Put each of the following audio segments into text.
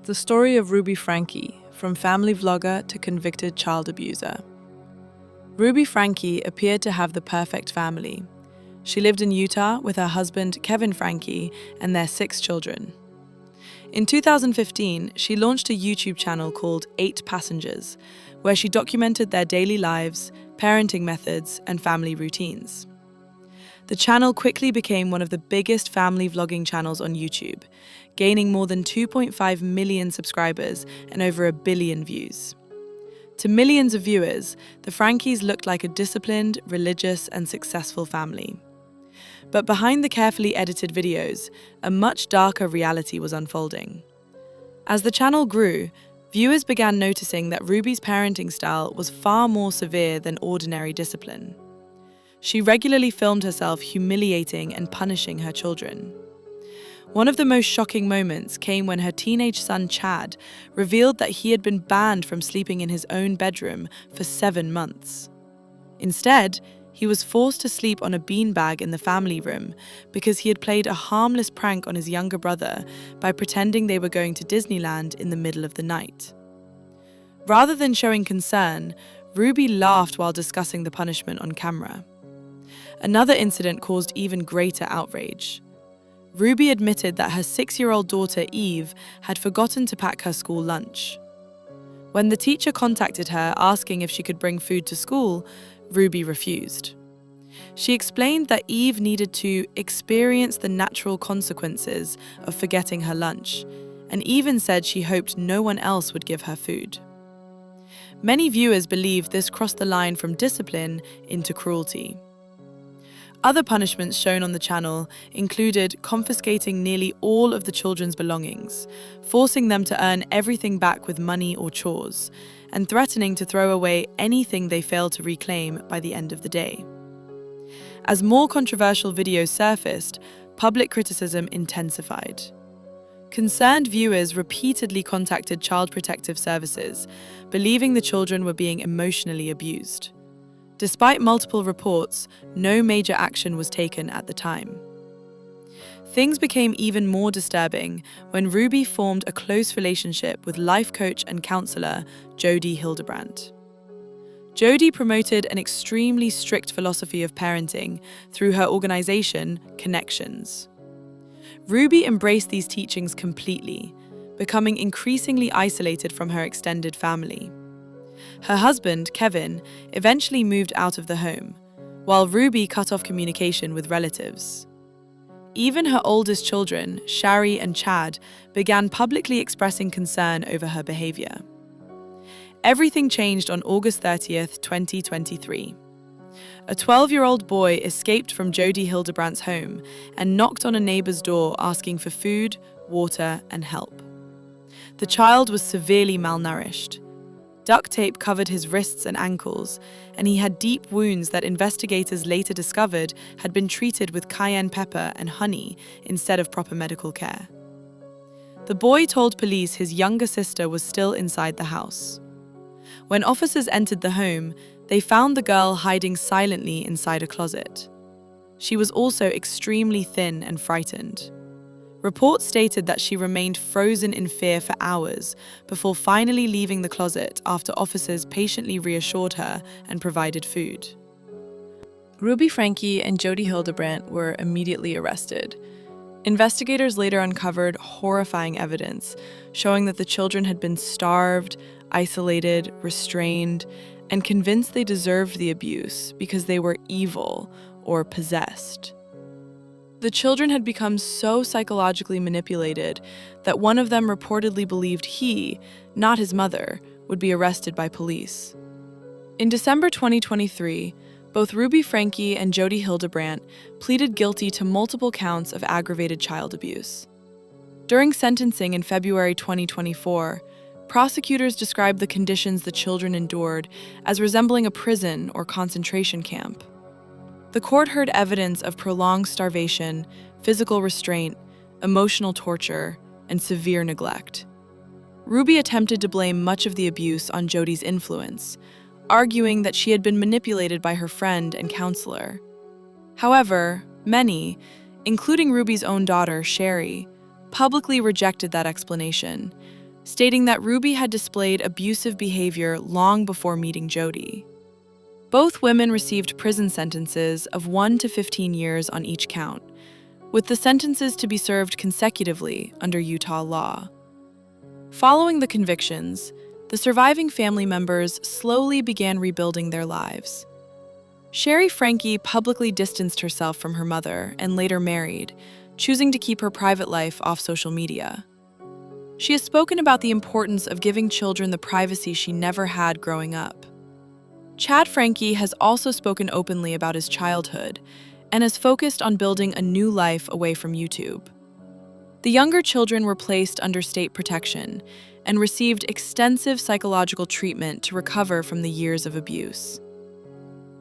The story of Ruby Franke, from family vlogger to convicted child abuser. Ruby Franke appeared to have the perfect family. She lived in Utah with her husband, Kevin Franke, and their 6 children. In 2015, she launched a YouTube channel called 8 Passengers, where she documented their daily lives, parenting methods, and family routines. The channel quickly became one of the biggest family vlogging channels on YouTube, gaining more than 2.5 million subscribers and over 1 billion views. To millions of viewers, the Frankes looked like a disciplined, religious, and successful family. But behind the carefully edited videos, a much darker reality was unfolding. As the channel grew, viewers began noticing that Ruby's parenting style was far more severe than ordinary discipline. She regularly filmed herself humiliating and punishing her children. One of the most shocking moments came when her teenage son Chad revealed that he had been banned from sleeping in his own bedroom for 7 months. Instead, he was forced to sleep on a beanbag in the family room because he had played a harmless prank on his younger brother by pretending they were going to Disneyland in the middle of the night. Rather than showing concern, Ruby laughed while discussing the punishment on camera. Another incident caused even greater outrage. Ruby admitted that her 6-year-old daughter Eve had forgotten to pack her school lunch. When the teacher contacted her asking if she could bring food to school, Ruby refused. She explained that Eve needed to experience the natural consequences of forgetting her lunch, and even said she hoped no one else would give her food. Many viewers believed this crossed the line from discipline into cruelty. Other punishments shown on the channel included confiscating nearly all of the children's belongings, forcing them to earn everything back with money or chores, and threatening to throw away anything they failed to reclaim by the end of the day. As more controversial videos surfaced, public criticism intensified. Concerned viewers repeatedly contacted Child Protective Services, believing the children were being emotionally abused. Despite multiple reports, no major action was taken at the time. Things became even more disturbing when Ruby formed a close relationship with life coach and counselor Jodi Hildebrandt. Jodi promoted an extremely strict philosophy of parenting through her organization, Connections. Ruby embraced these teachings completely, becoming increasingly isolated from her extended family. Her husband, Kevin, eventually moved out of the home, while Ruby cut off communication with relatives. Even her oldest children, Shari and Chad, began publicly expressing concern over her behavior. Everything changed on August 30th, 2023. A 12-year-old boy escaped from Jodi Hildebrandt's home and knocked on a neighbor's door asking for food, water, and help. The child was severely malnourished. Duct tape covered his wrists and ankles, and he had deep wounds that investigators later discovered had been treated with cayenne pepper and honey instead of proper medical care. The boy told police his younger sister was still inside the house. When officers entered the home, they found the girl hiding silently inside a closet. She was also extremely thin and frightened. Reports stated that she remained frozen in fear for hours before finally leaving the closet after officers patiently reassured her and provided food. Ruby Franke and Jodi Hildebrandt were immediately arrested. Investigators later uncovered horrifying evidence showing that the children had been starved, isolated, restrained, and convinced they deserved the abuse because they were evil or possessed. The children had become so psychologically manipulated that one of them reportedly believed he, not his mother, would be arrested by police. In December 2023, both Ruby Franke and Jodi Hildebrandt pleaded guilty to multiple counts of aggravated child abuse. During sentencing in February 2024, prosecutors described the conditions the children endured as resembling a prison or concentration camp. The court heard evidence of prolonged starvation, physical restraint, emotional torture, and severe neglect. Ruby attempted to blame much of the abuse on Jodi's influence, arguing that she had been manipulated by her friend and counselor. However, many, including Ruby's own daughter, Shari, publicly rejected that explanation, stating that Ruby had displayed abusive behavior long before meeting Jodi. Both women received prison sentences of 1 to 15 years on each count, with the sentences to be served consecutively under Utah law. Following the convictions, the surviving family members slowly began rebuilding their lives. Franke publicly distanced herself from her mother and later married, choosing to keep her private life off social media. She has spoken about the importance of giving children the privacy she never had growing up. Franke has also spoken openly about his childhood and has focused on building a new life away from YouTube. The younger children were placed under state protection and received extensive psychological treatment to recover from the years of abuse.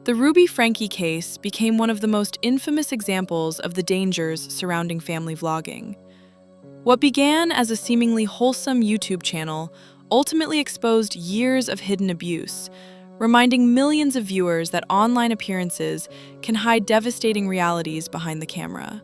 The Ruby Franke case became one of the most infamous examples of the dangers surrounding family vlogging. What began as a seemingly wholesome YouTube channel ultimately exposed years of hidden abuse, reminding millions of viewers that online appearances can hide devastating realities behind the camera.